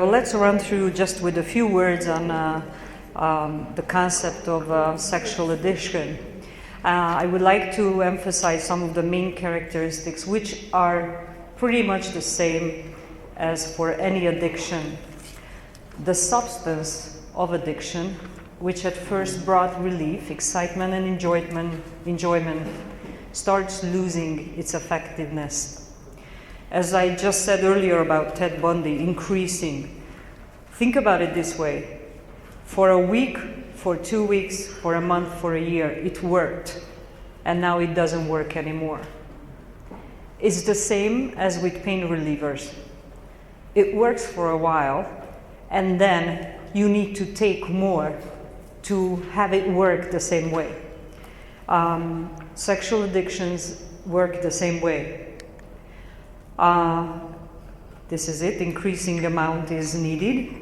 Let's run through just with a few words on the concept of sexual addiction. I would like to emphasize some of the main characteristics which are pretty much the same as for any addiction. The substance of addiction, which at first brought relief, excitement and enjoyment, starts losing its effectiveness. As I just said earlier about Ted Bundy, increasing. Think about it this way. For a week, for 2 weeks, for a month, for a year, it worked. And now it doesn't work anymore. It's the same as with pain relievers. It works for a while, and then you need to take more to have it work the same way. Sexual addictions work the same way. This is it, increasing amount is needed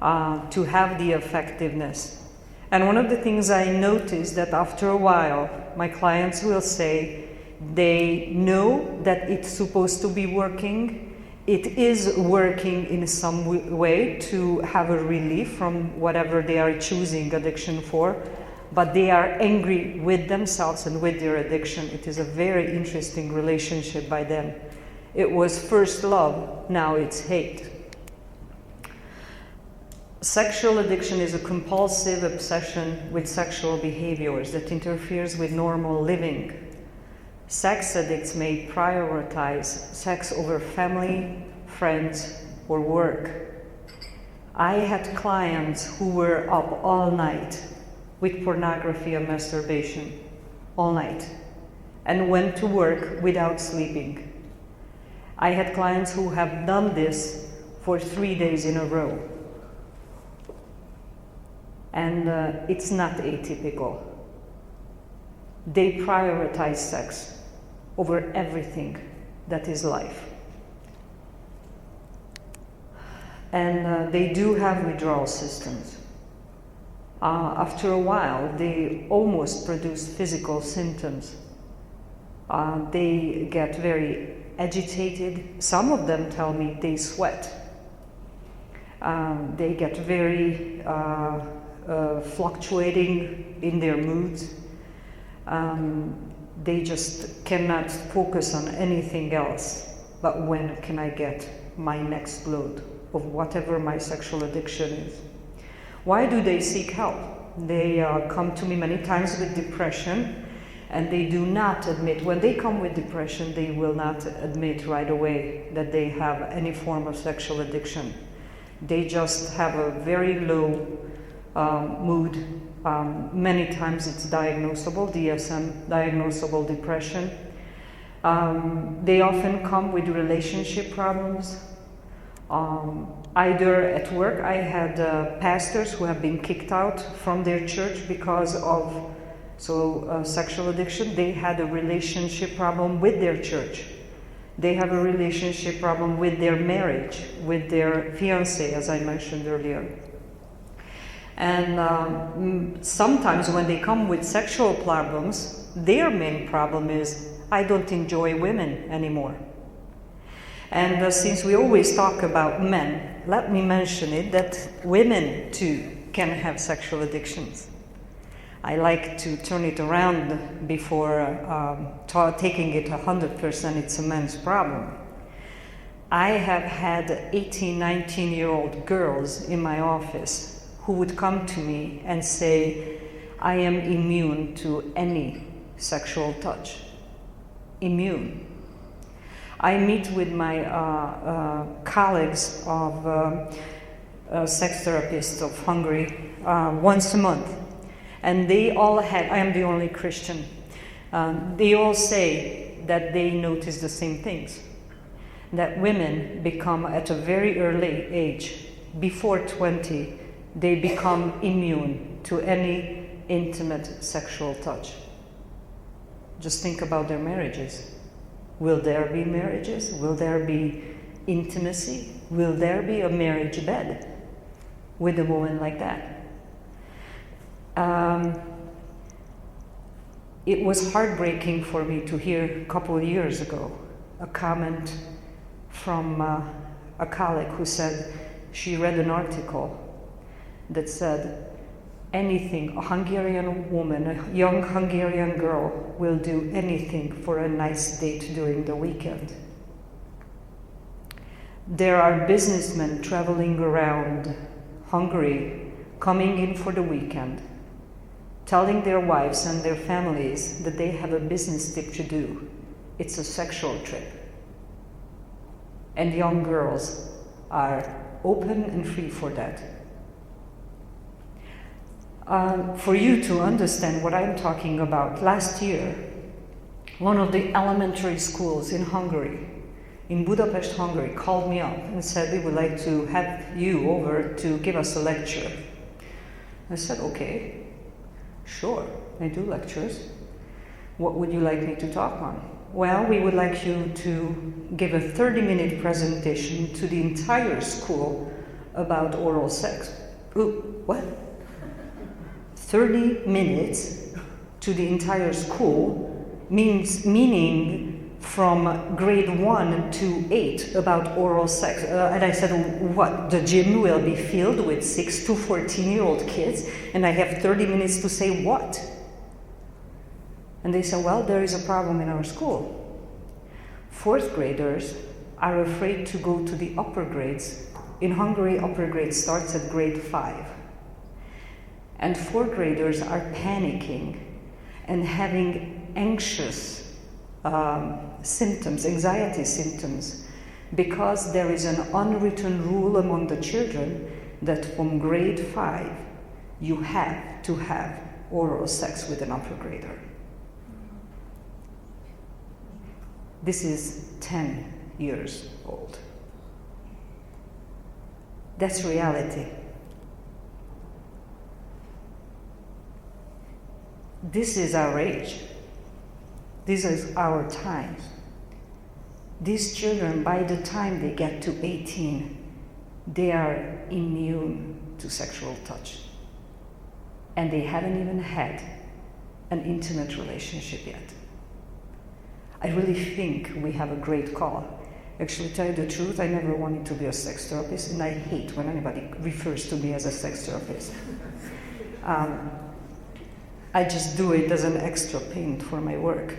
to have the effectiveness. And one of the things I noticed that after a while, my clients will say they know that it's supposed to be working. It is working in some way to have a relief from whatever they are choosing addiction for, but they are angry with themselves and with their addiction. It is a very interesting relationship by them. It was first love, now it's hate. Sexual addiction is a compulsive obsession with sexual behaviors that interferes with normal living. Sex addicts may prioritize sex over family, friends, or work. I had clients who were up all night with pornography and masturbation, all night, and went to work without sleeping. I had clients who have done this for 3 days in a row. And it's not atypical. They prioritize sex over everything that is life. And they do have withdrawal systems. After a while, they almost produce physical symptoms. They get very agitated. Some of them tell me they sweat. They get very fluctuating in their moods. They just cannot focus on anything else but when can I get my next load of whatever my sexual addiction is. Why do they seek help? They come to me many times with depression, and they do not admit, when they come with depression, they will not admit right away that they have any form of sexual addiction. They just have a very low mood. Many times it's diagnosable, DSM, diagnosable depression. They often come with relationship problems. Either at work, I had pastors who have been kicked out from their church because of sexual addiction. They had a relationship problem with their church. They have a relationship problem with their marriage, with their fiancé, as I mentioned earlier. And sometimes when they come with sexual problems, their main problem is, I don't enjoy women anymore. And since we always talk about men, let me mention it that women too can have sexual addictions. I like to turn it around before taking it 100%, it's a man's problem. I have had 18, 19-year-old girls in my office who would come to me and say, I am immune to any sexual touch. Immune. I meet with my colleagues of sex therapists of Hungary once a month. And they all had, I am the only Christian, they all say that they notice the same things. That women become, at a very early age, before 20, they become immune to any intimate sexual touch. Just think about their marriages. Will there be marriages? Will there be intimacy? Will there be a marriage bed with a woman like that? It was heartbreaking for me to hear a couple of years ago a comment from a colleague who said she read an article that said anything, a Hungarian woman, a young Hungarian girl, will do anything for a nice date during the weekend. There are businessmen traveling around Hungary, coming in for the weekend, telling their wives and their families that they have a business trip to do. It's a sexual trip. And young girls are open and free for that. For you to understand what I'm talking about, last year, one of the elementary schools in Hungary, in Budapest, Hungary, called me up and said, we would like to have you over to give us a lecture. I said, okay, sure, I do lectures. What would you like me to talk on? Well, we would like you to give a 30-minute presentation to the entire school about oral sex. Ooh, what? 30 minutes to the entire school meaning from grade 1 to 8 about oral sex. And I said, what, the gym will be filled with 6 to 14-year-old kids and I have 30 minutes to say what? And they said, well, there is a problem in our school. 4th graders are afraid to go to the upper grades. In Hungary, upper grade starts at grade 5. And 4th graders are panicking and having anxious symptoms, anxiety symptoms, because there is an unwritten rule among the children that from grade 5 you have to have oral sex with an upper grader. This is 10 years old. That's reality. This is our age. This is our time. These children, by the time they get to 18, they are immune to sexual touch. And they haven't even had an intimate relationship yet. I really think we have a great call. Actually, to tell you the truth, I never wanted to be a sex therapist, and I hate when anybody refers to me as a sex therapist. I just do it as an extra payment for my work.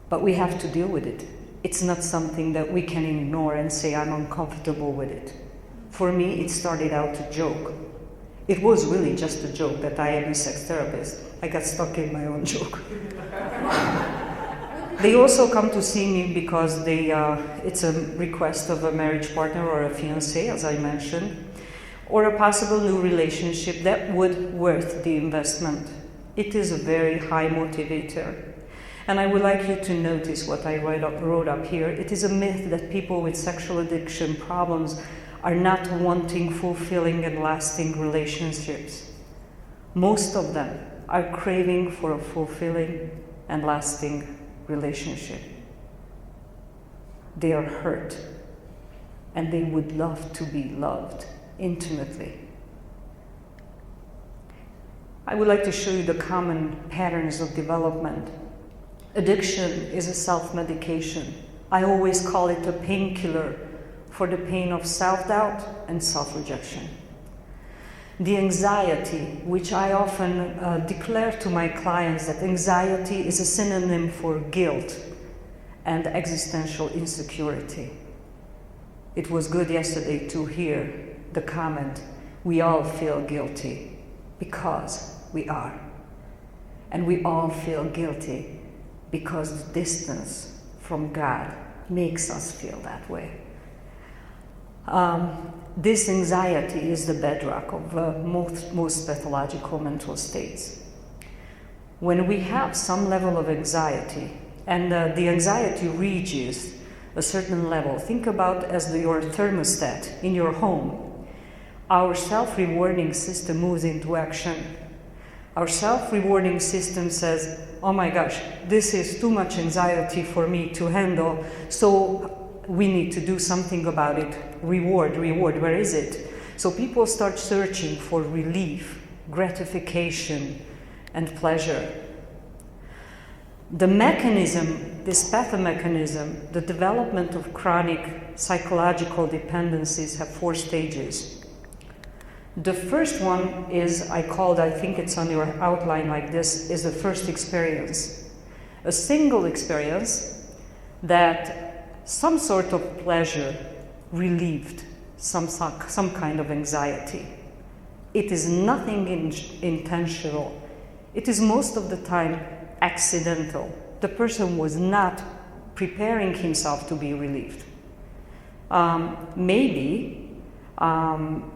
But we have to deal with it. It's not something that we can ignore and say, I'm uncomfortable with it. For me, it started out a joke. It was really just a joke that I am a sex therapist. I got stuck in my own joke. They also come to see me because it's a request of a marriage partner or a fiancé, as I mentioned, or a possible new relationship that would worth the investment. It is a very high motivator. And I would like you to notice what I wrote up here. It is a myth that people with sexual addiction problems are not wanting fulfilling and lasting relationships. Most of them are craving for a fulfilling and lasting relationship. They are hurt and they would love to be loved intimately. I would like to show you the common patterns of development. Addiction is a self-medication. I always call it a painkiller for the pain of self-doubt and self-rejection. The anxiety, which I often declare to my clients that anxiety is a synonym for guilt and existential insecurity. It was good yesterday to hear the comment, we all feel guilty, because we are. And we all feel guilty because the distance from God makes us feel that way. This anxiety is the bedrock of most pathological mental states. When we have some level of anxiety, and the anxiety reaches a certain level, think about as your thermostat in your home. Our self-rewarding system moves into action. Our self-rewarding system says, oh my gosh, this is too much anxiety for me to handle, so we need to do something about it. Reward, where is it? So people start searching for relief, gratification, and pleasure. The mechanism, this pathomechanism, the development of chronic psychological dependencies have 4 stages. The first one is, I think it's on your outline like this, is the first experience. A single experience that some sort of pleasure relieved some kind of anxiety. It is nothing intentional. It is most of the time accidental. The person was not preparing himself to be relieved. Maybe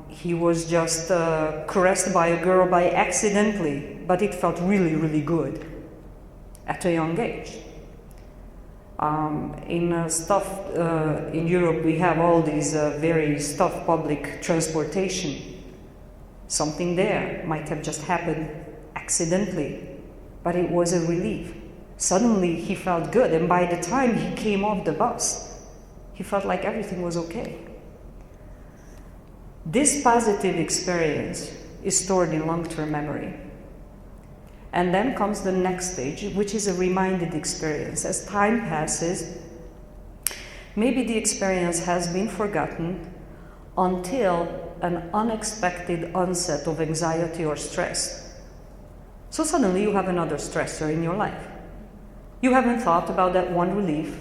he was just caressed by a girl by accidentally, but it felt really, really good at a young age. In Europe, we have all these very stuffed public transportation. Something there might have just happened accidentally, but it was a relief. Suddenly he felt good, and by the time he came off the bus, he felt like everything was okay. This positive experience is stored in long-term memory. And then comes the next stage, which is a reminded experience. As time passes, maybe the experience has been forgotten until an unexpected onset of anxiety or stress. So suddenly you have another stressor in your life. You haven't thought about that one relief,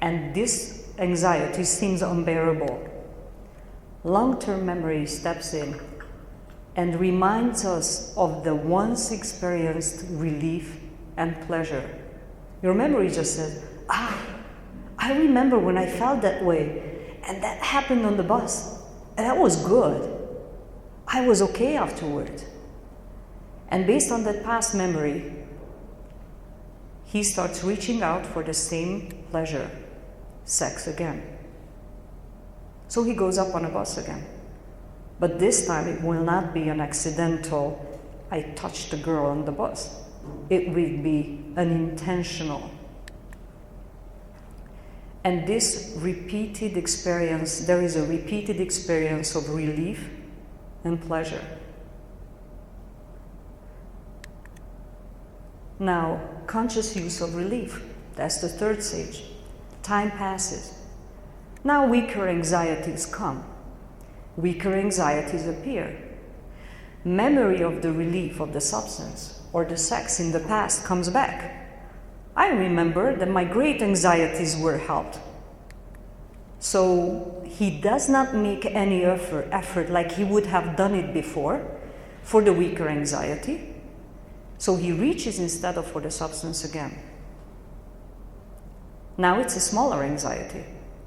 and this anxiety seems unbearable. Long-term memory steps in and reminds us of the once experienced relief and pleasure. Your memory just says, I remember when I felt that way, and that happened on the bus, and that was good. I was okay afterward. And based on that past memory, he starts reaching out for the same pleasure, sex again. So he goes up on a bus again. But this time it will not be an accidental, I touched a girl on the bus. It will be an intentional. And this repeated experience, there is a repeated experience of relief and pleasure. Now, conscious use of relief, that's the third stage. Time passes. Now weaker anxieties come. Weaker anxieties appear. Memory of the relief of the substance or the sex in the past comes back. I remember that my great anxieties were helped. So he does not make any effort like he would have done it before for the weaker anxiety. So he reaches instead of for the substance again. Now it's a smaller anxiety,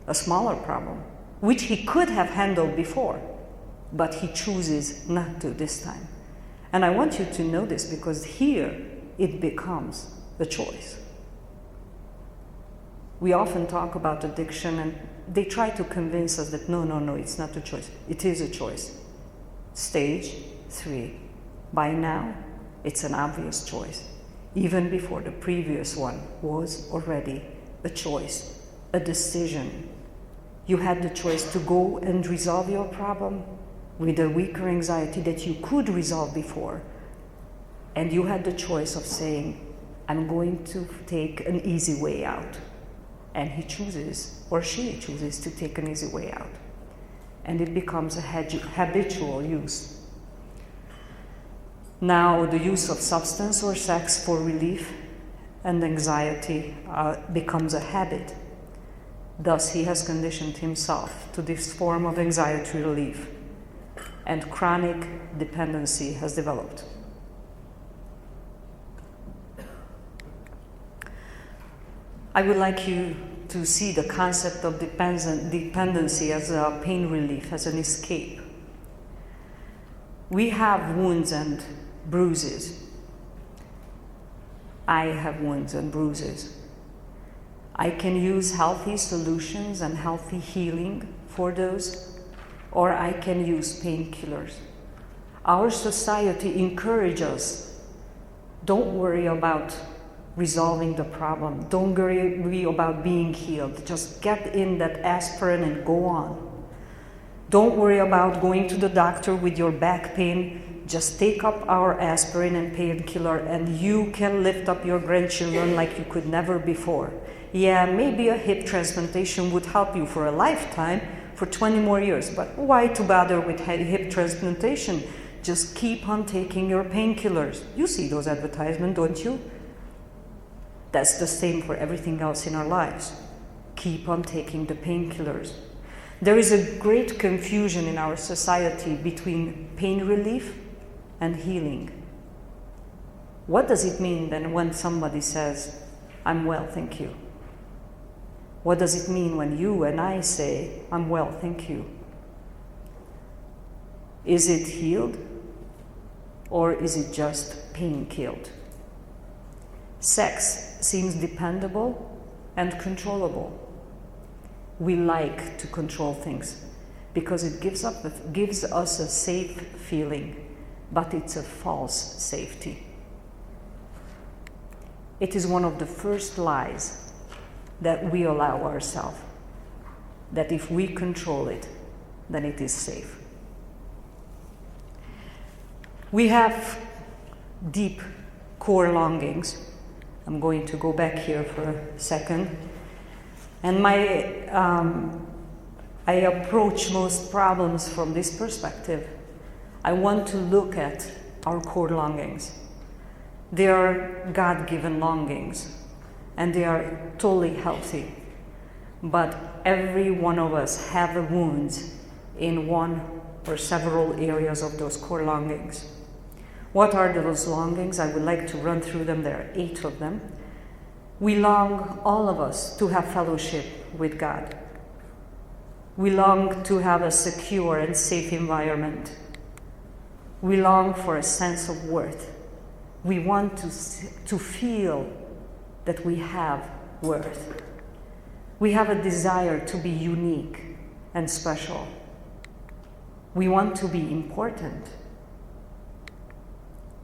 a smaller problem, which he could have handled before, but he chooses not to this time. And I want you to know this because here it becomes a choice. We often talk about addiction and they try to convince us that no, it's not a choice. It is a choice. Stage 3. By now, it's an obvious choice. Even before the previous one was already a choice, a decision. You had the choice to go and resolve your problem with a weaker anxiety that you could resolve before. And you had the choice of saying, I'm going to take an easy way out. And he chooses, or she chooses, to take an easy way out. And it becomes a habitual use. Now the use of substance or sex for relief and anxiety becomes a habit. Thus he has conditioned himself to this form of anxiety relief, and chronic dependency has developed. I would like you to see the concept of dependency as a pain relief, as an escape. We have wounds and bruises. I have wounds and bruises. I can use healthy solutions and healthy healing for those, or I can use painkillers. Our society encourages us, don't worry about resolving the problem. Don't worry about being healed. Just get in that aspirin and go on. Don't worry about going to the doctor with your back pain. just take up our aspirin and painkiller and you can lift up your grandchildren like you could never before. Yeah, maybe a hip transplantation would help you for a lifetime, for 20 more years, but why to bother with hip transplantation? Just keep on taking your painkillers. You see those advertisements, don't you? That's the same for everything else in our lives. Keep on taking the painkillers. There is a great confusion in our society between pain relief and healing. What does it mean then when somebody says, I'm well, thank you? What does it mean when you and I say, I'm well, thank you? Is it healed? Or is it just pain killed? Sex seems dependable and controllable. We like to control things because it gives us a safe feeling, but it's a false safety. It is one of the first lies that we allow ourselves, that if we control it, then it is safe. We have deep core longings. I'm going to go back here for a second. And I approach most problems from this perspective. I want to look at our core longings. They are God-given longings, and they are totally healthy. But every one of us have wounds in one or several areas of those core longings. What are those longings? I would like to run through them. There are 8 of them. We long, all of us, to have fellowship with God. We long to have a secure and safe environment. We long for a sense of worth. We want to feel that we have worth. We have a desire to be unique and special. We want to be important.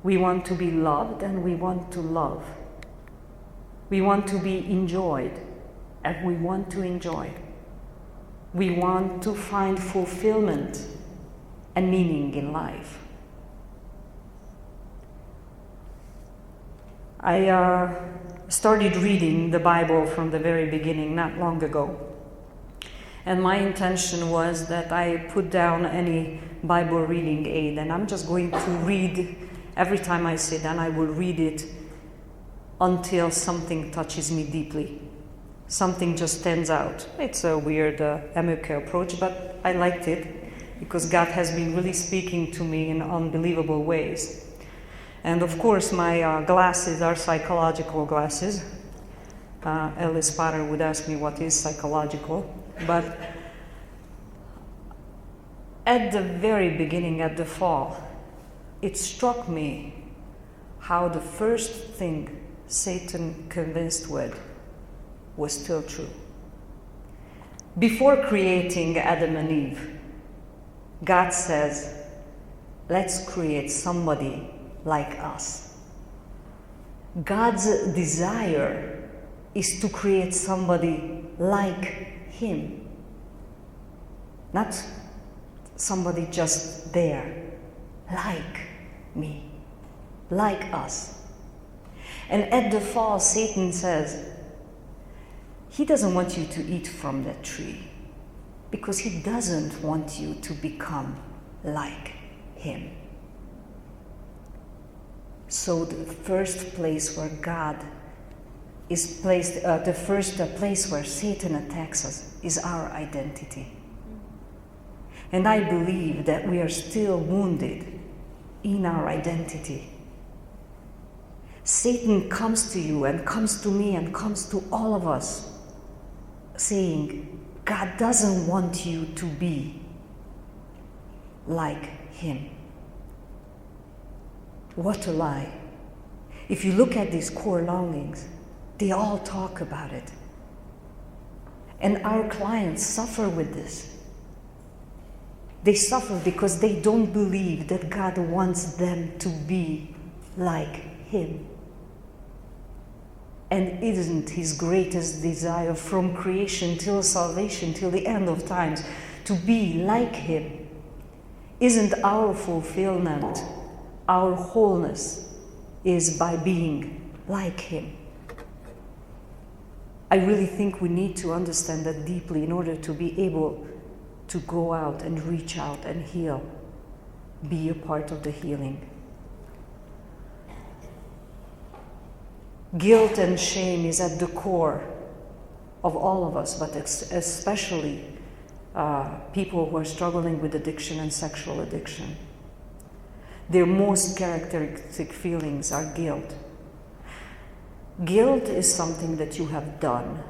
We want to be loved and we want to love. We want to be enjoyed and we want to enjoy. We want to find fulfillment and meaning in life. I started reading the Bible from the very beginning not long ago. And my intention was that I put down any Bible reading aid and I'm just going to read every time I sit down. I will read it until something touches me deeply. Something just stands out. It's a weird Emoke approach, but I liked it because God has been really speaking to me in unbelievable ways. And of course, my glasses are psychological glasses. Ellis Potter would ask me what is psychological. But at the very beginning, at the fall, it struck me how the first thing Satan convinced with was still true. Before creating Adam and Eve, God says, let's create somebody like us. God's desire is to create somebody like Him, not somebody just there, like me, like us. And at the fall, Satan says, he doesn't want you to eat from that tree because he doesn't want you to become like him. So the first place where God is placed, the first place where Satan attacks us is our identity. And I believe that we are still wounded in our identity. Satan comes to you and comes to me and comes to all of us saying, God doesn't want you to be like him. What a lie. If you look at these core longings, they all talk about it. And our clients suffer with this. They suffer because they don't believe that God wants them to be like him. And isn't his greatest desire from creation till salvation, till the end of times, to be like him? Isn't our fulfillment Our wholeness is by being like Him. I really think we need to understand that deeply in order to be able to go out and reach out and heal, be a part of the healing. Guilt and shame is at the core of all of us, but especially people who are struggling with addiction and sexual addiction. Their most characteristic feelings are guilt. Guilt is something that you have done.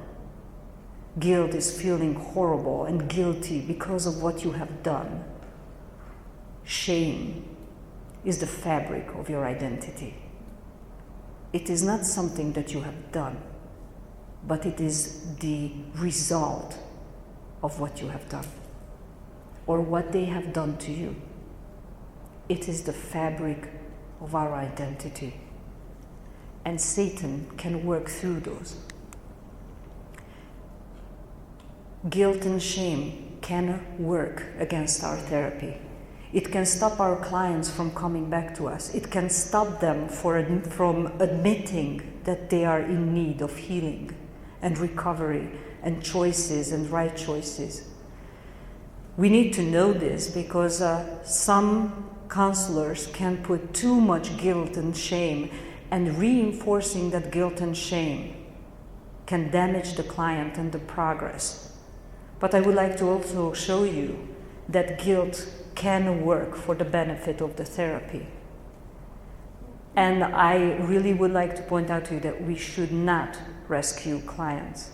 Guilt is feeling horrible and guilty because of what you have done. Shame is the fabric of your identity. It is not something that you have done, but it is the result of what you have done or what they have done to you. It is the fabric of our identity. And Satan can work through those. Guilt and shame can work against our therapy. It can stop our clients from coming back to us. It can stop them from admitting that they are in need of healing and recovery and choices and right choices. We need to know this because some counselors can put too much guilt and shame, and reinforcing that guilt and shame can damage the client and the progress. But I would like to also show you that guilt can work for the benefit of the therapy. And I really would like to point out to you that we should not rescue clients.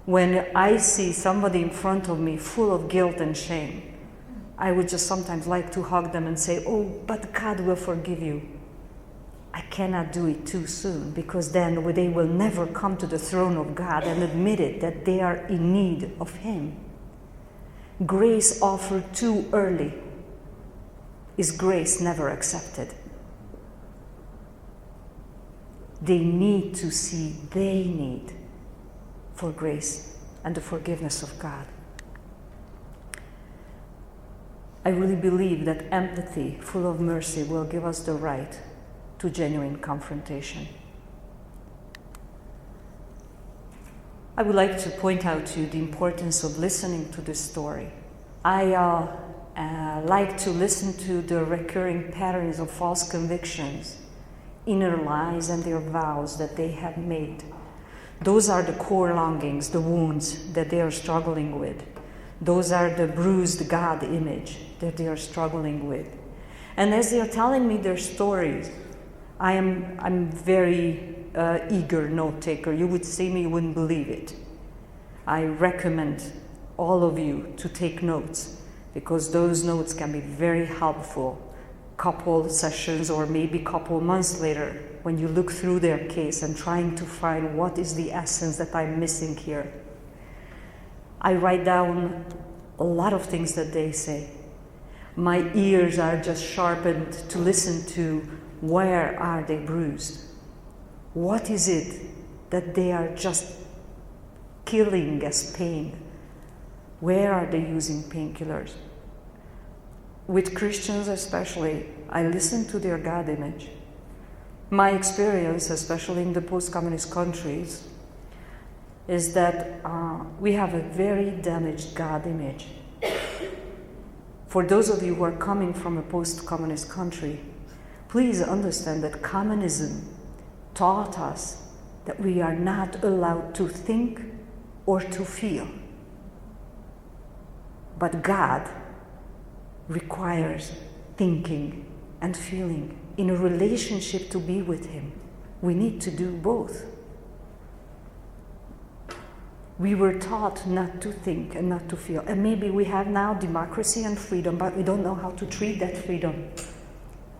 When I see somebody in front of me full of guilt and shame, I would just sometimes like to hug them and say, "Oh, but God will forgive you." I cannot do it too soon, because then they will never come to the throne of God and admit it, that they are in need of Him. Grace offered too early is grace never accepted. They need to see they need for grace and the forgiveness of God. I really believe that empathy, full of mercy, will give us the right to genuine confrontation. I would like to point out to you the importance of listening to this story. I like to listen to the recurring patterns of false convictions, inner lies, and their vows that they have made. Those are the core longings, the wounds that they are struggling with. Those are the bruised God image that they are struggling with. And as they are telling me their stories, I'm very eager note taker. You would see me, you wouldn't believe it. I recommend all of you to take notes, because those notes can be very helpful couple sessions or maybe couple months later when you look through their case and trying to find what is the essence that I'm missing here. I write down a lot of things that they say. My ears are just sharpened to listen to where are they bruised? What is it that they are just killing as pain? Where are they using painkillers? With Christians especially, I listen to their God image. My experience, especially in the post-communist countries, is that we have a very damaged God image. For those of you who are coming from a post-communist country, please understand that communism taught us that we are not allowed to think or to feel. But God requires thinking and feeling in a relationship to be with Him. We need to do both. We were taught not to think and not to feel. And maybe we have now democracy and freedom, but we don't know how to treat that freedom.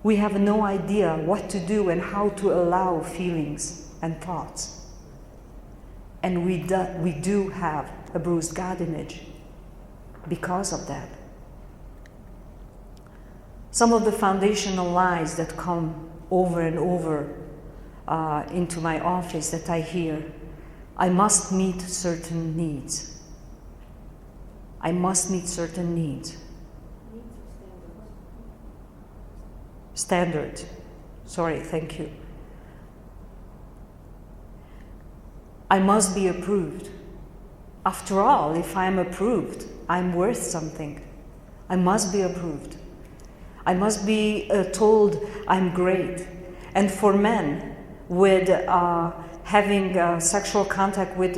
We have no idea what to do and how to allow feelings and thoughts. And we do have a bruised God image because of that. Some of the foundational lies that come over and over into my office that I hear: I must meet certain needs. I must meet certain needs. standard. Sorry, thank you. I must be approved. After all, if I'm approved, I'm worth something. I must be approved. I must be told I'm great. And for men, with having sexual contact with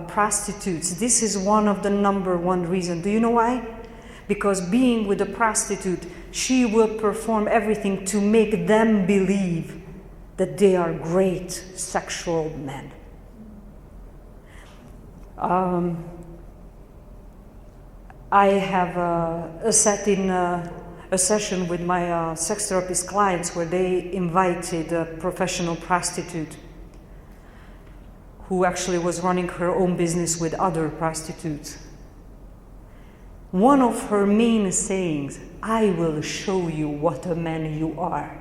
prostitutes, this is one of the number one reasons. Do you know why? Because being with a prostitute, she will perform everything to make them believe that they are great sexual men. I have sat in a session with my sex therapist clients where they invited a professional prostitute who actually was running her own business with other prostitutes. One of her main sayings, "I will show you what a man you are."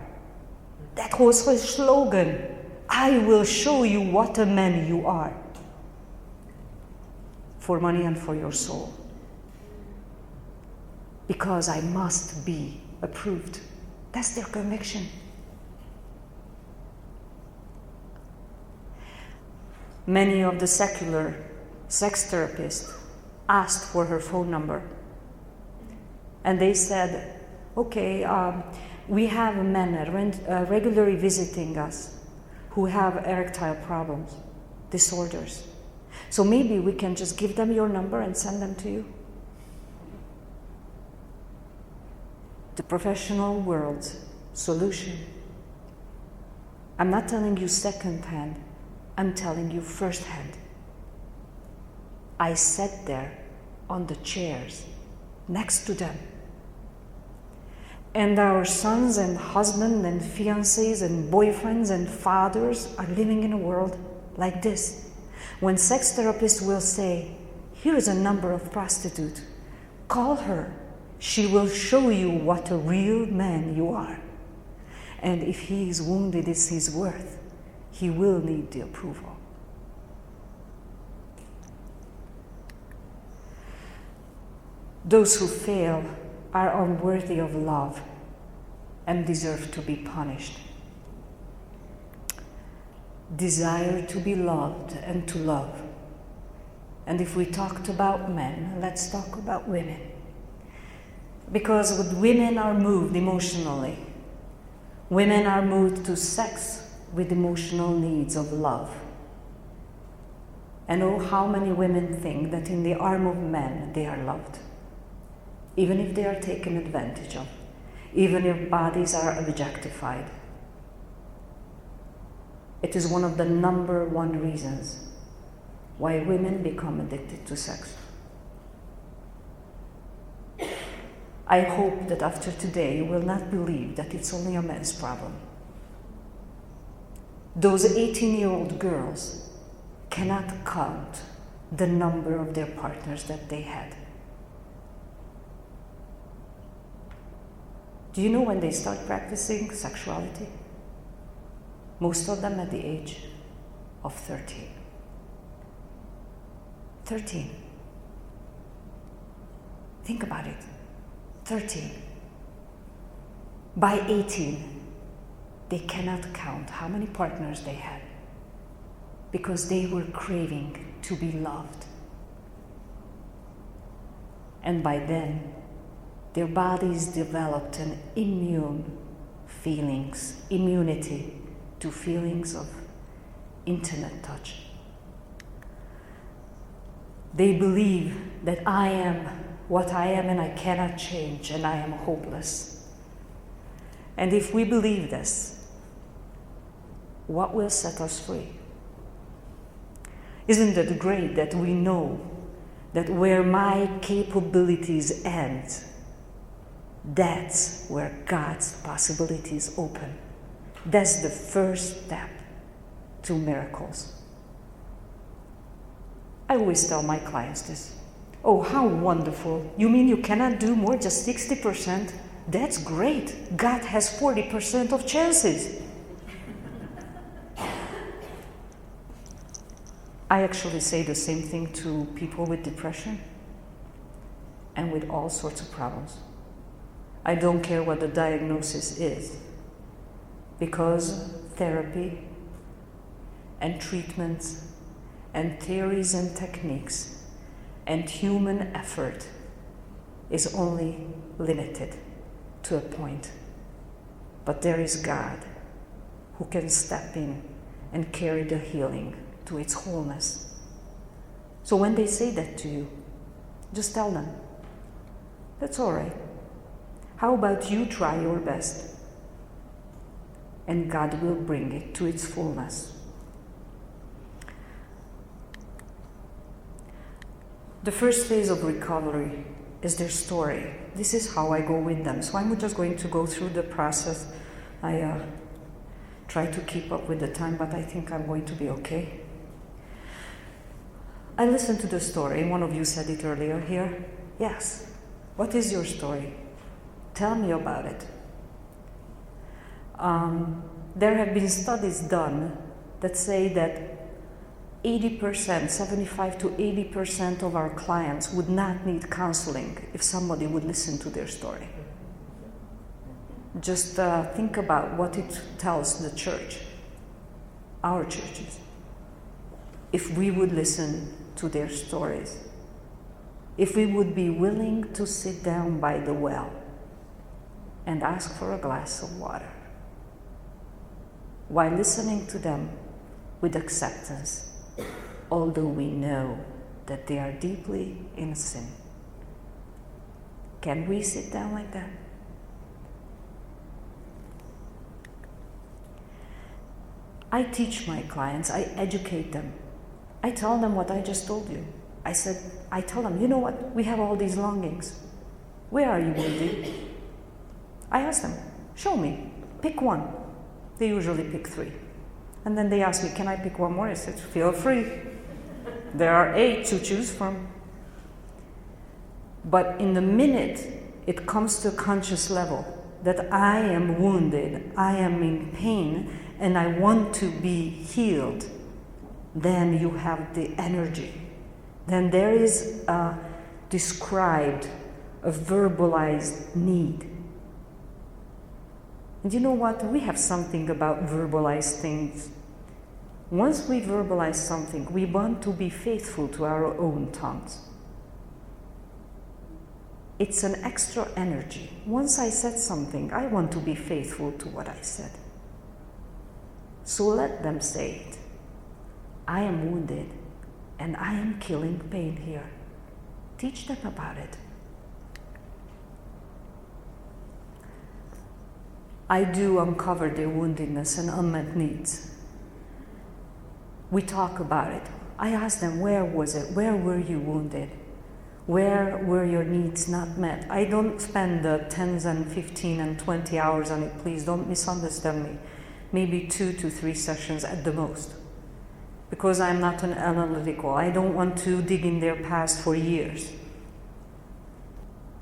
That was her slogan. I will show you what a man you are. For money and for your soul. Because I must be approved. That's their conviction. Many of the secular sex therapists asked for her phone number. And they said, okay, we have men regularly visiting us who have erectile problems, disorders. So maybe we can just give them your number and send them to you. The professional world's solution. I'm not telling you second-hand, I'm telling you first-hand. I sat there on the chairs next to them. And our sons and husbands and fiancés and boyfriends and fathers are living in a world like this. When sex therapists will say, here is a number of prostitute, call her. She will show you what a real man you are. And if he is wounded, it's his worth. He will need the approval. Those who fail are unworthy of love and deserve to be punished. Desire to be loved and to love. And if we talked about men, let's talk about women. Because women are moved emotionally. Women are moved to sex with emotional needs of love. And oh, how many women think that in the arm of men they are loved. Even if they are taken advantage of. Even if bodies are objectified. It is one of the number one reasons why women become addicted to sex. I hope that after today you will not believe that it's only a man's problem. Those 18-year-old girls cannot count the number of their partners that they had. Do you know when they start practicing sexuality? Most of them at the age of 13. 13. Think about it. 13. By 18, they cannot count how many partners they had because they were craving to be loved. And by then, their bodies developed an immunity to feelings of intimate touch. They believe that I am what I am and I cannot change and I am hopeless. And if we believe this, what will set us free? Isn't it great that we know that where my capabilities end, that's where God's possibilities open. That's the first step to miracles. I always tell my clients this. Oh, how wonderful. You mean you cannot do more, just 60%? That's great. God has 40% of chances. I actually say the same thing to people with depression and with all sorts of problems. I don't care what the diagnosis is, because therapy and treatments and theories and techniques and human effort is only limited to a point. But there is God who can step in and carry the healing to its wholeness. So when they say that to you, just tell them, that's all right. How about you try your best? And God will bring it to its fullness. The first phase of recovery is their story. This is how I go with them. So I'm just going to go through the process. I try to keep up with the time, but I think I'm going to be okay. I listened to the story. One of you said it earlier here. Yes. What is your story? Tell me about it. There have been studies done that say that 80%, 75 to 80% of our clients would not need counseling if somebody would listen to their story. Just think about what it tells the church, our churches, if we would listen to their stories, if we would be willing to sit down by the well and ask for a glass of water while listening to them with acceptance, although we know that they are deeply in sin. Can we sit down like that? I teach my clients, I educate them. I tell them what I just told you. I tell them, you know what? We have all these longings. Where are you wounded? I ask them, show me, pick one. They usually pick 3. And then they ask me, can I pick one more? I said, feel free. There are 8 to choose from. But in the minute it comes to a conscious level that I am wounded, I am in pain, and I want to be healed, then you have the energy. Then there is a described, a verbalized need. And you know what? We have something about verbalized things. Once we verbalize something, we want to be faithful to our own tongues. It's an extra energy. Once I said something, I want to be faithful to what I said. So let them say it. I am wounded, and I am killing pain here. Teach them about it. I do uncover their woundedness and unmet needs. We talk about it. I ask them, where was it? Where were you wounded? Where were your needs not met? I don't spend the 10 and 15 and 20 hours on it. Please don't misunderstand me. Maybe 2 to 3 sessions at the most. Because I'm not an analytical. I don't want to dig in their past for years.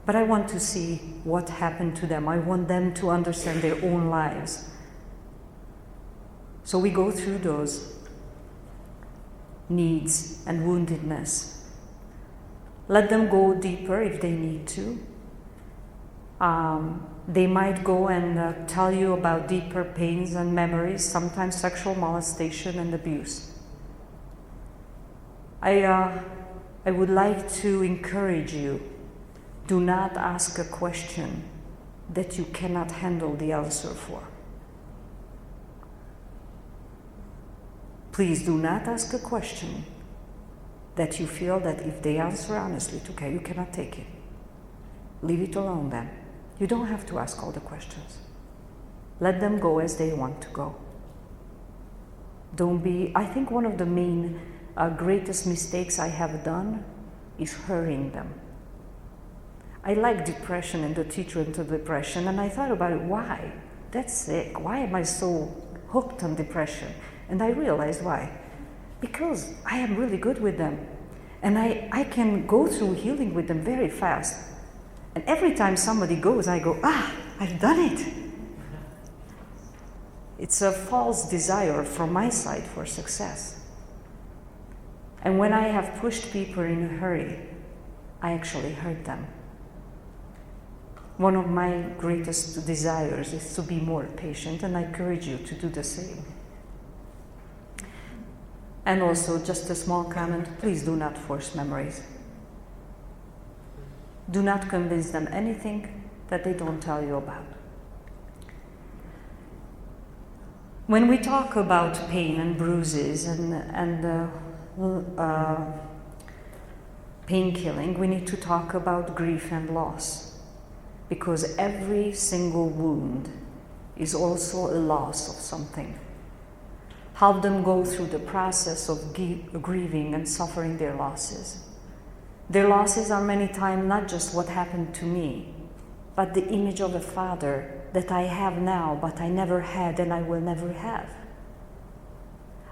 But I want to see what happened to them. I want them to understand their own lives. So we go through those needs and woundedness. Let them go deeper if they need to. They might go and tell you about deeper pains and memories, sometimes sexual molestation and abuse. I would like to encourage you, do not ask a question that you cannot handle the answer for. Please do not ask a question that you feel that if they answer honestly, it's okay, you cannot take it. Leave it alone then. You don't have to ask all the questions. Let them go as they want to go. I think one of the main greatest mistakes I have done is hurrying them. I like depression and the teacher into depression, and I thought about it, why? That's sick. Why am I so hooked on depression? And I realized why. Because I am really good with them. And I can go through healing with them very fast. And every time somebody goes, I go, I've done it. It's a false desire from my side for success. And when I have pushed people in a hurry, I actually hurt them. One of my greatest desires is to be more patient, and I encourage you to do the same. And also, just a small comment, please do not force memories. Do not convince them anything that they don't tell you about. When we talk about pain and bruises and pain killing, we need to talk about grief and loss, because every single wound is also a loss of something. Help them go through the process of grieving and suffering their losses. Their losses are many times not just what happened to me, but the image of a father that I have now, but I never had and I will never have.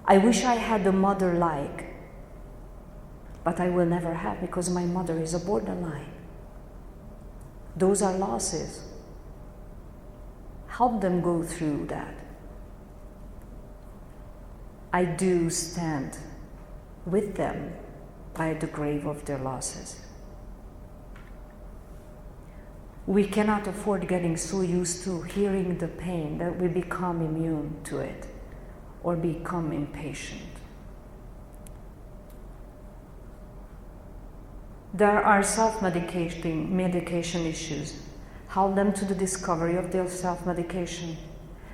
I wish I had a mother like, but I will never have because my mother is a borderline. Those are losses. Help them go through that. I do stand with them by the grave of their losses. We cannot afford getting so used to hearing the pain that we become immune to it or become impatient. There are self-medication issues. Help them to the discovery of their self-medication.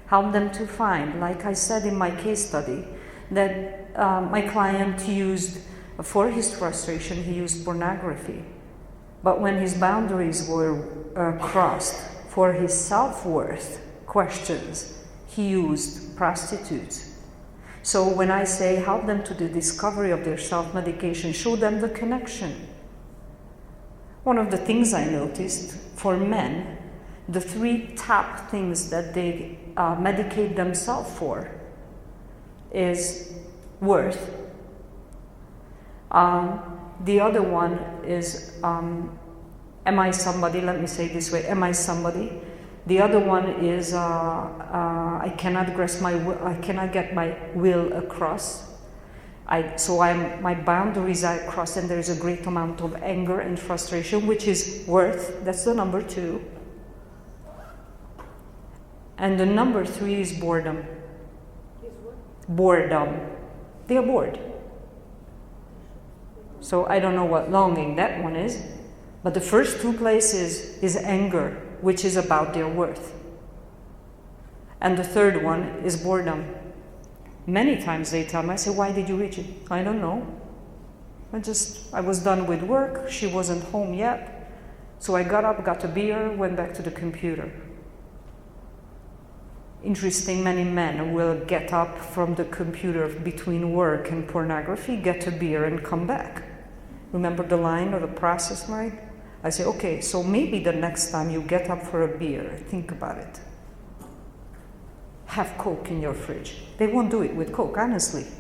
Help them to find, like I said in my case study, that my client used, for his frustration, he used pornography. But when his boundaries were crossed for his self-worth questions, he used prostitutes. So when I say help them to the discovery of their self-medication, show them the connection. One of the things I noticed for men, the 3 top things that they medicate themselves for is worth. The other one is, am I somebody? Let me say it this way, am I somebody? The other one is, I cannot get my will across. My boundaries are crossed, and there is a great amount of anger and frustration, which is worth. That's the number 2. And the number 3 is boredom. Boredom. They are bored. So I don't know what longing that one is, but the first 2 places is anger, which is about their worth. And the third one is boredom. Many times they tell me, I say, why did you reach it? I don't know. I was done with work, she wasn't home yet, so I got up, got a beer, went back to the computer. Interesting, many men will get up from the computer between work and pornography, get a beer and come back. Remember the line or the process, right? I say, okay, so maybe the next time you get up for a beer, think about it. Have Coke in your fridge. They won't do it with Coke, honestly. Have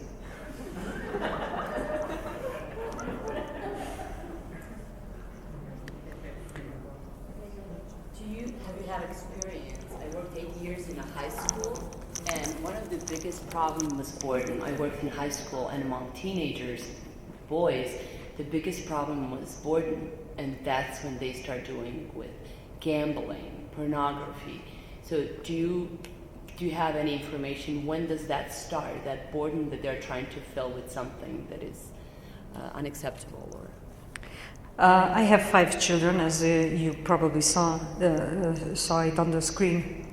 you had experience? I worked 8 years in a high school, and one of the biggest problems was boredom. I worked in high school, and among teenagers, boys, the biggest problem was boredom, and that's when they start doing with gambling, pornography. So do you have any information? When does that start, that boredom that they're trying to fill with something that is unacceptable? Or I have 5 children, as you probably saw it on the screen.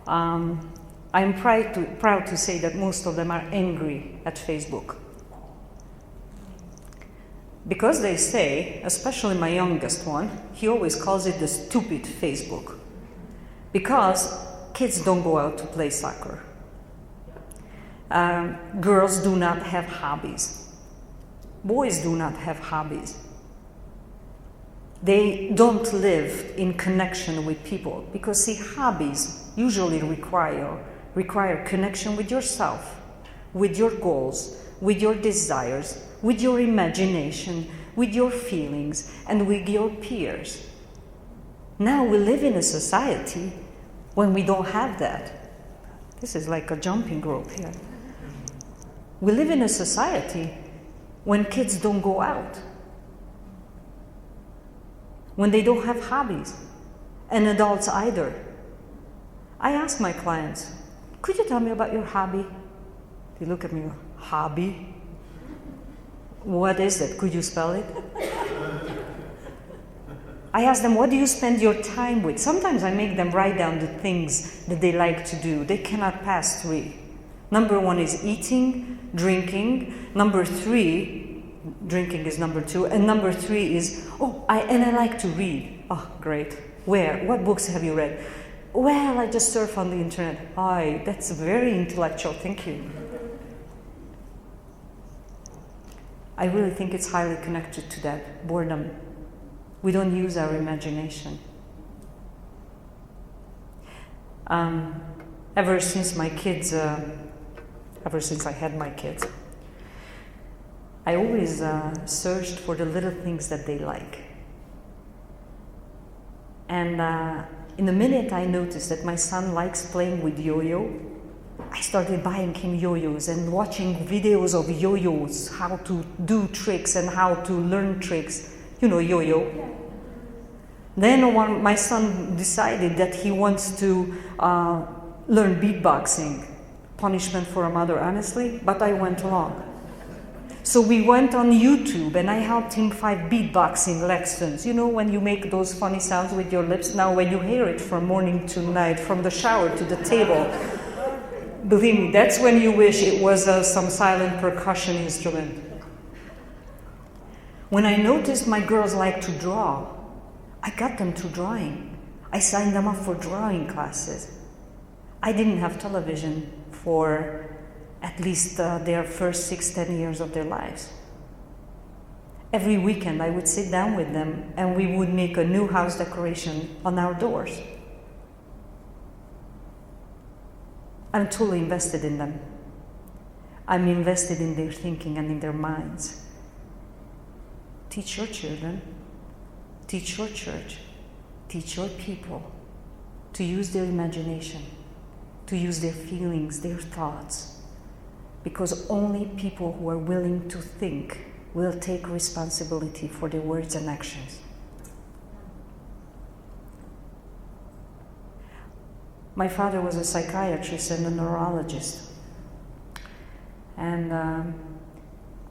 I'm proud to say that most of them are angry at Facebook. Because they say, especially my youngest one, he always calls it the stupid Facebook. Because kids don't go out to play soccer. Girls do not have hobbies. Boys do not have hobbies. They don't live in connection with people, because see, hobbies usually require connection with yourself, with your goals, with your desires, with your imagination, with your feelings, and with your peers. Now we live in a society when we don't have that. This is like a jumping rope here. We live in a society when kids don't go out, when they don't have hobbies, and adults either. I ask my clients, could you tell me about your hobby? They look at me, hobby? What is it? Could you spell it? I ask them, what do you spend your time with? Sometimes I make them write down the things that they like to do. They cannot pass 3. Number 1 is eating, drinking. Number 3, drinking is number 2. And number 3 is, I like to read. Oh, great. Where? What books have you read? Well, I just surf on the internet. That's very intellectual, thank you. I really think it's highly connected to that, boredom. We don't use our imagination. Ever since I had my kids, I always searched for the little things that they like. And in the minute I noticed that my son likes playing with yo-yo, I started buying him yo-yos and watching videos of yo-yos, how to do tricks and how to learn tricks. You know, yo-yo. Yeah. Then my son decided that he wants to learn beatboxing. Punishment for a mother, honestly, but I went along. So we went on YouTube and I helped him 5 beatboxing lessons. You know, when you make those funny sounds with your lips, now when you hear it from morning to night, from the shower to the table, believe me, that's when you wish it was some silent percussion instrument. When I noticed my girls like to draw, I got them to drawing. I signed them up for drawing classes. I didn't have television for at least their first 6-10 years of their lives. Every weekend I would sit down with them and we would make a new house decoration on our doors. I'm totally invested in them. I'm invested in their thinking and in their minds. Teach your children, teach your church, teach your people to use their imagination, to use their feelings, their thoughts, because only people who are willing to think will take responsibility for their words and actions. My father was a psychiatrist and a neurologist, and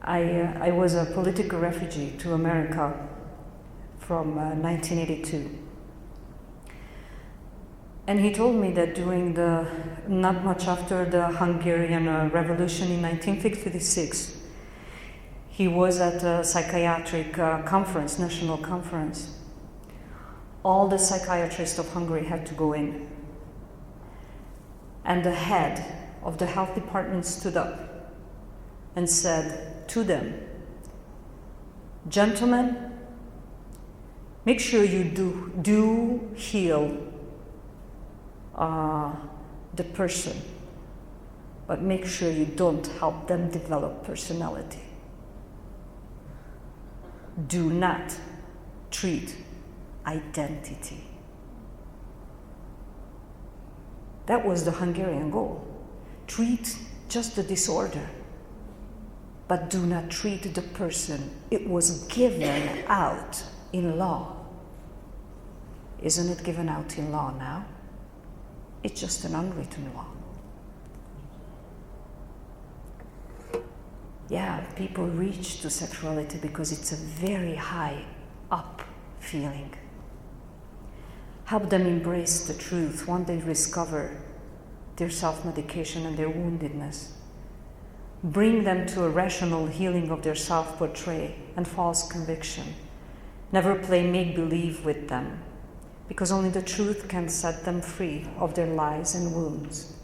I was a political refugee to America from 1982. And he told me that during not much after the Hungarian Revolution in 1956, he was at a psychiatric conference, national conference. All the psychiatrists of Hungary had to go in. And the head of the health department stood up and said to them, "Gentlemen, make sure you do heal the person, but make sure you don't help them develop personality. Do not treat identity." That was the Hungarian goal. Treat just the disorder, but do not treat the person. It was given out in law. Isn't it given out in law now? It's just an unwritten law. Yeah, people reach to sexuality because it's a very high up feeling. Help them embrace the truth once they discover their self-medication and their woundedness. Bring them to a rational healing of their self-portray and false conviction. Never play make-believe with them, because only the truth can set them free of their lies and wounds.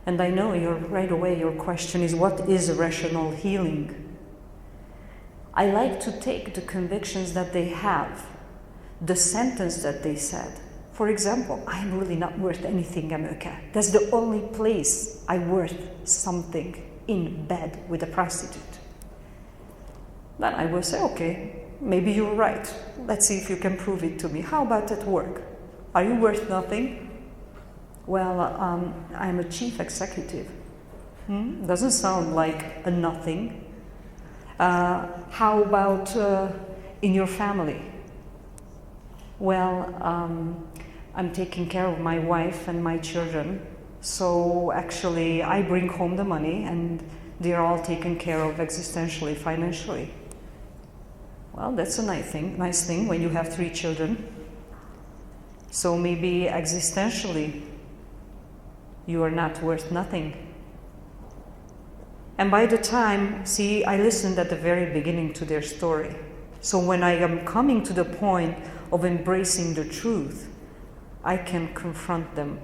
And I know right away your question is, what is rational healing? I like to take the convictions that they have, the sentence that they said. For example, I'm really not worth anything, Emoke. That's the only place I'm worth something, in bed with a prostitute. Then I will say, okay, maybe you're right. Let's see if you can prove it to me. How about at work? Are you worth nothing? Well, I'm a chief executive. Doesn't sound like a nothing. How about in your family? Well, I'm taking care of my wife and my children. So actually, I bring home the money and they're all taken care of existentially, financially. Well, that's a nice thing when you have 3 children. So maybe existentially, you are not worth nothing. And by the time, see, I listened at the very beginning to their story. So when I am coming to the point of embracing the truth, I can confront them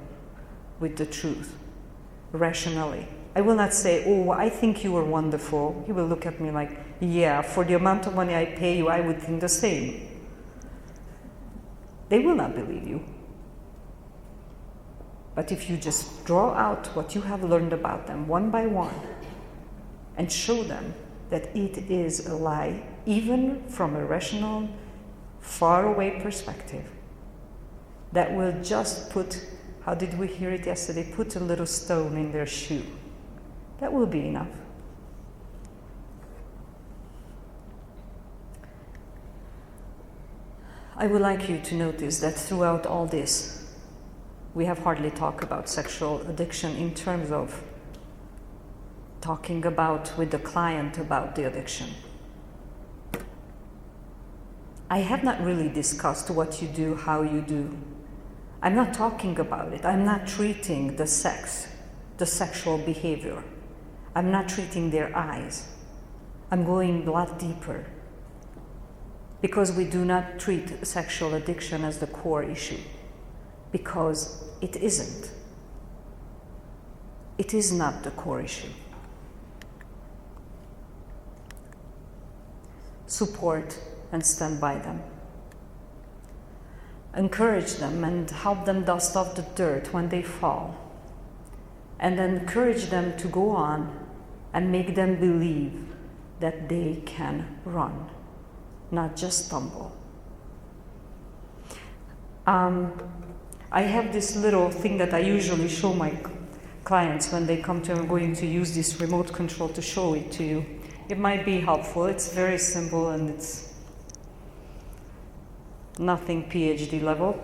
with the truth, rationally. I will not say, oh, I think you are wonderful. He will look at me like, yeah, for the amount of money I pay you, I would think the same. They will not believe you. But if you just draw out what you have learned about them one by one and show them that it is a lie, even from a rational, faraway perspective, that will just put, how did we hear it yesterday, put a little stone in their shoe. That will be enough. I would like you to notice that throughout all this, we have hardly talked about sexual addiction in terms of talking about with the client about the addiction. I have not really discussed what you do, how you do. I'm not talking about it. I'm not treating the sex, the sexual behavior. I'm not treating their eyes. I'm going a lot deeper. Because we do not treat sexual addiction as the core issue. Because it isn't. It is not the core issue. Support and stand by them. Encourage them and help them dust off the dirt when they fall. And encourage them to go on and make them believe that they can run, not just stumble. I have this little thing that I usually show my clients when they come to, I'm going to use this remote control to show it to you. It might be helpful. It's very simple and it's nothing PhD level.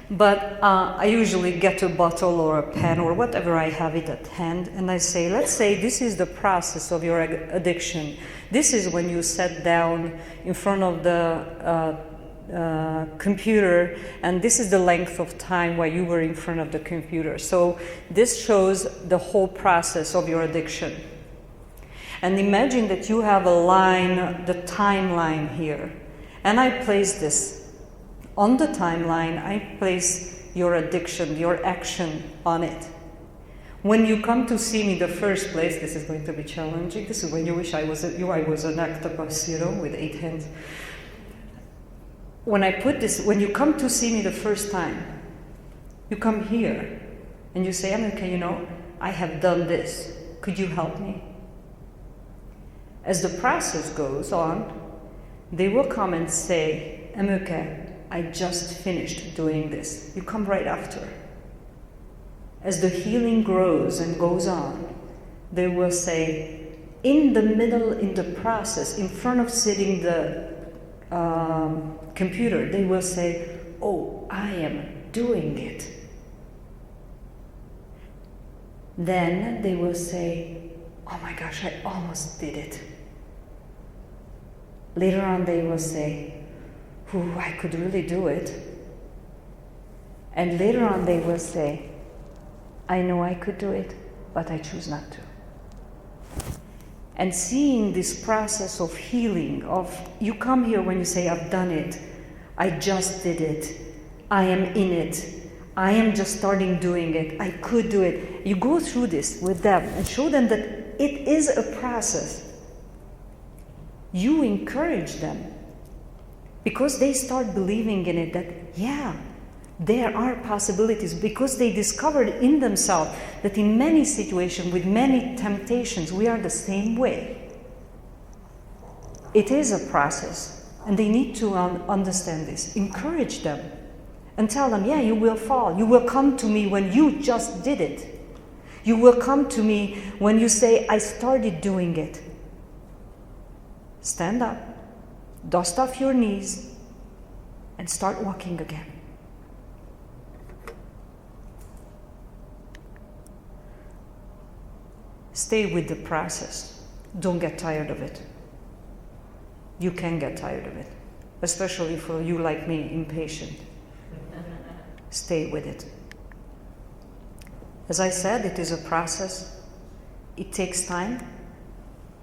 But I usually get a bottle or a pen or whatever I have it at hand and I say, let's say this is the process of your addiction. This is when you sat down in front of the computer and this is the length of time while you were in front of the computer. So this shows the whole process of your addiction. And imagine that you have a line, the timeline here. And I place this. On the timeline, I place your addiction, your action on it. When you come to see me the first place, this is going to be challenging. This is when you wish I was an octopus, with 8 hands. When I put this, when you come to see me the first time, you come here and you say, Emoke, I have done this. Could you help me? As the process goes on, they will come and say, Emoke, I just finished doing this. You come right after. As the healing grows and goes on, they will say, in the middle, in the process, in front of sitting the computer, they will say, oh, I am doing it. Then they will say, oh my gosh, I almost did it. Later on they will say, I could really do it. And later on they will say, I know I could do it, but I choose not to. And seeing this process of healing, you come here when you say, I've done it, I just did it, I am in it, I am just starting doing it, I could do it. You go through this with them and show them that it is a process. You encourage them. Because they start believing in it that, yeah, there are possibilities. Because they discovered in themselves that in many situations, with many temptations, we are the same way. It is a process. And they need to understand this. Encourage them. And tell them, yeah, you will fall. You will come to me when you just did it. You will come to me when you say, I started doing it. Stand up. Dust off your knees and start walking again. Stay with the process. Don't get tired of it. You can get tired of it, especially for you like me, impatient. Stay with it. As I said, it is a process. It takes time.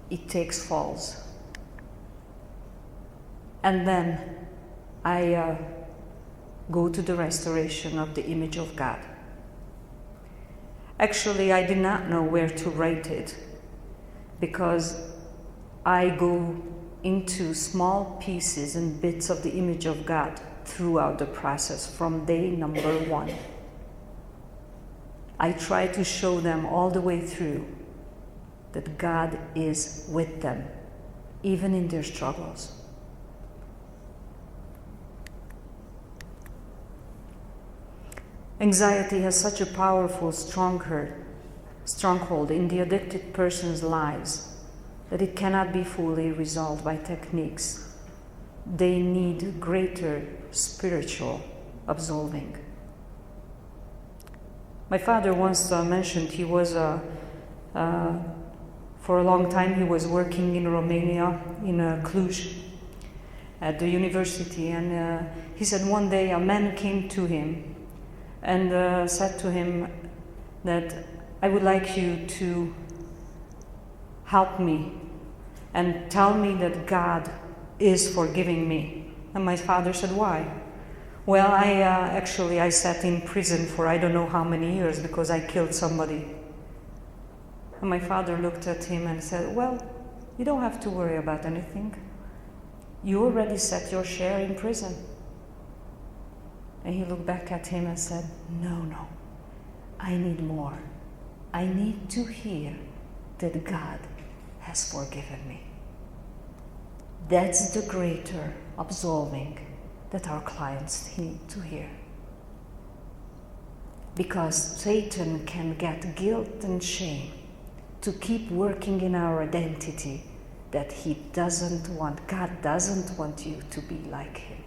It takes falls. And then I go to the restoration of the image of God. Actually, I did not know where to write it because I go into small pieces and bits of the image of God throughout the process from day number 1. I try to show them all the way through that God is with them, even in their struggles. Anxiety has such a powerful stronghold in the addicted person's lives that it cannot be fully resolved by techniques. They need greater spiritual absolving. My father once mentioned he was, for a long time, he was working in Romania, in Cluj, at the university, and he said one day a man came to him and said to him that I would like you to help me and tell me that God is forgiving me. And my father said, why? Well, I sat in prison for I don't know how many years because I killed somebody. And my father looked at him and said, well, you don't have to worry about anything. You already set your share in prison. And he looked back at him and said, no, I need more. I need to hear that God has forgiven me. That's the greater absolving that our clients need to hear. Because Satan can get guilt and shame to keep working in our identity that he doesn't want. God doesn't want you to be like him.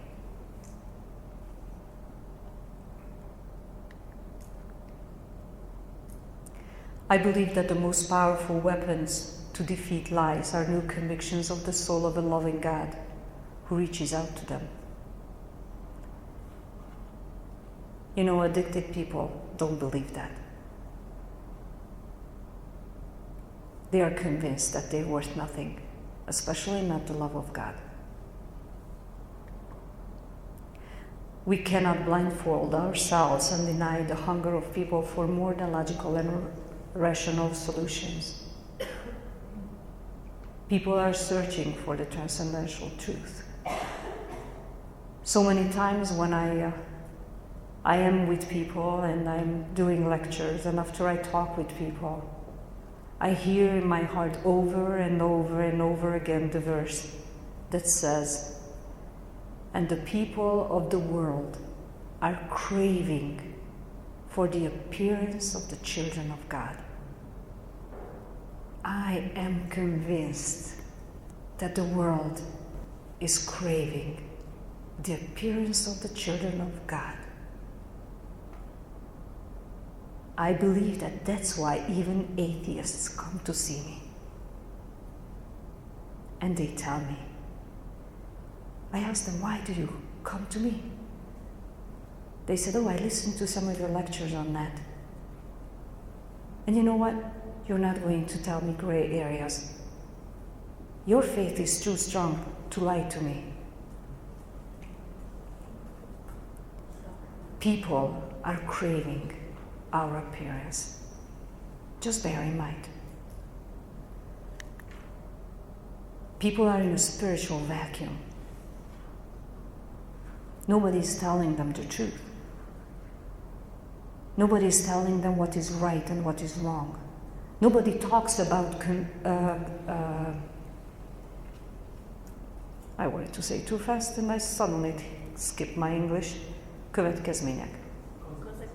I believe that the most powerful weapons to defeat lies are new convictions of the soul of a loving God who reaches out to them. You know, addicted people don't believe that. They are convinced that they're worth nothing, especially not the love of God. We cannot blindfold ourselves and deny the hunger of people for more than logical and rational solutions. People are searching for the transcendental truth. So many times when I am with people and I'm doing lectures, and after I talk with people, I hear in my heart over and over and over again the verse that says, and the people of the world are craving for the appearance of the children of God. I am convinced that the world is craving the appearance of the children of God. I believe that that's why even atheists come to see me. And they tell me, I ask them, why do you come to me? They said, oh, I listened to some of your lectures on that. And you know what? You're not going to tell me gray areas. Your faith is too strong to lie to me. People are craving our appearance. Just bear in mind. People are in a spiritual vacuum. Nobody's telling them the truth. Nobody's telling them what is right and what is wrong. Nobody talks about, I wanted to say too fast and I suddenly skipped my English. Következmények.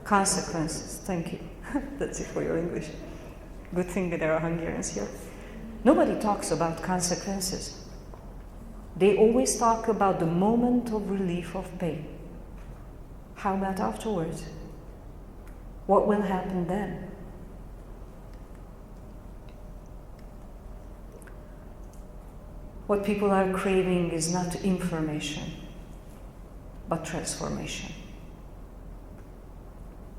Consequences, thank you. That's it for your English. Good thing that there are Hungarians here. Nobody talks about consequences. They always talk about the moment of relief of pain. How about afterwards? What will happen then? What people are craving is not information, but transformation.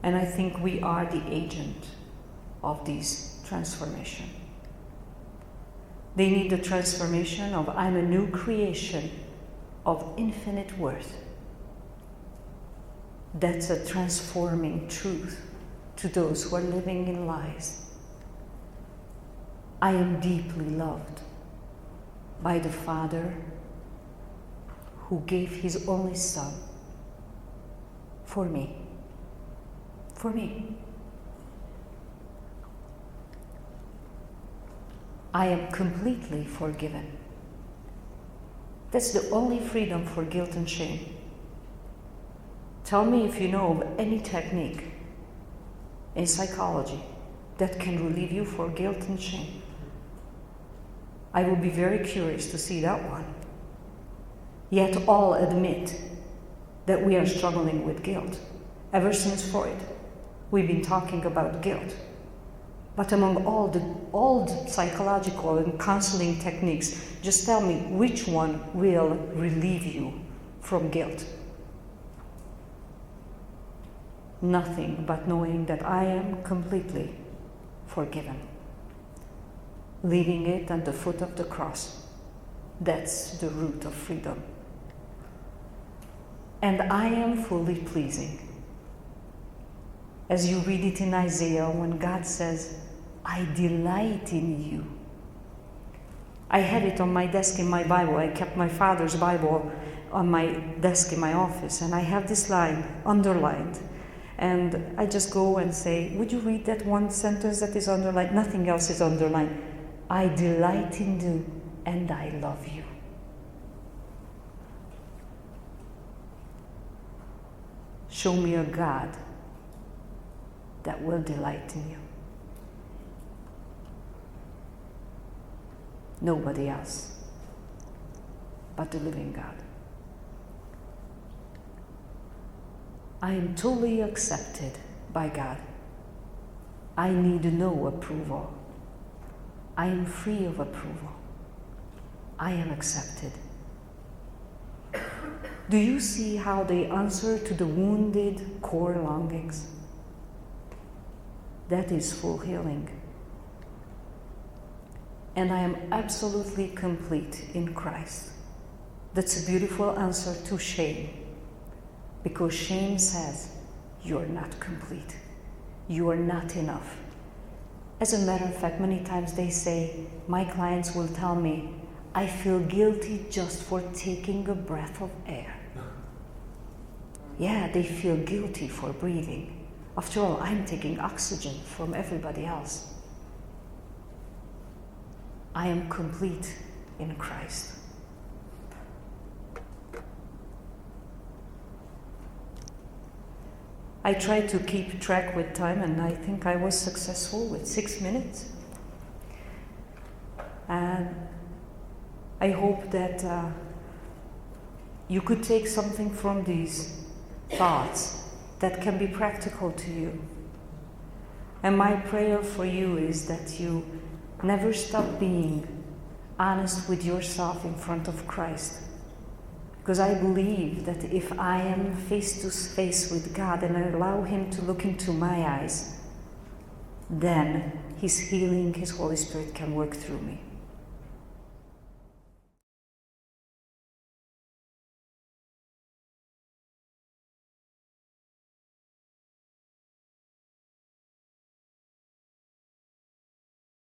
And I think we are the agent of this transformation. They need the transformation of I'm a new creation of infinite worth. That's a transforming truth to those who are living in lies. I am deeply loved by the Father who gave his only Son for me. For me. I am completely forgiven. That's the only freedom for guilt and shame. Tell me if you know of any technique in psychology that can relieve you for guilt and shame. I will be very curious to see that one. Yet all admit that we are struggling with guilt. Ever since Freud, we've been talking about guilt. But among all the psychological and counseling techniques, just tell me which one will relieve you from guilt. Nothing but knowing that I am completely forgiven. Leaving it at the foot of the cross. That's the root of freedom. And I am fully pleasing. As you read it in Isaiah, when God says, I delight in you. I had it on my desk in my Bible. I kept my father's Bible on my desk in my office, and I have this line underlined. And I just go and say, would you read that one sentence that is underlined? Nothing else is underlined. I delight in you, and I love you. Show me a God that will delight in you. Nobody else but the living God. I am totally accepted by God. I need no approval. I am free of approval. I am accepted. Do you see how they answer to the wounded core longings? That is full healing. And I am absolutely complete in Christ. That's a beautiful answer to shame. Because shame says, you're not complete. You are not enough. As a matter of fact, many times they say, my clients will tell me, I feel guilty just for taking a breath of air. Yeah, they feel guilty for breathing. After all, I'm taking oxygen from everybody else. I am complete in Christ. I tried to keep track with time, and I think I was successful with 6 minutes. And I hope that you could take something from these thoughts that can be practical to you. And my prayer for you is that you never stop being honest with yourself in front of Christ. Because I believe that if I am face to face with God and I allow Him to look into my eyes, then His healing, His Holy Spirit can work through me.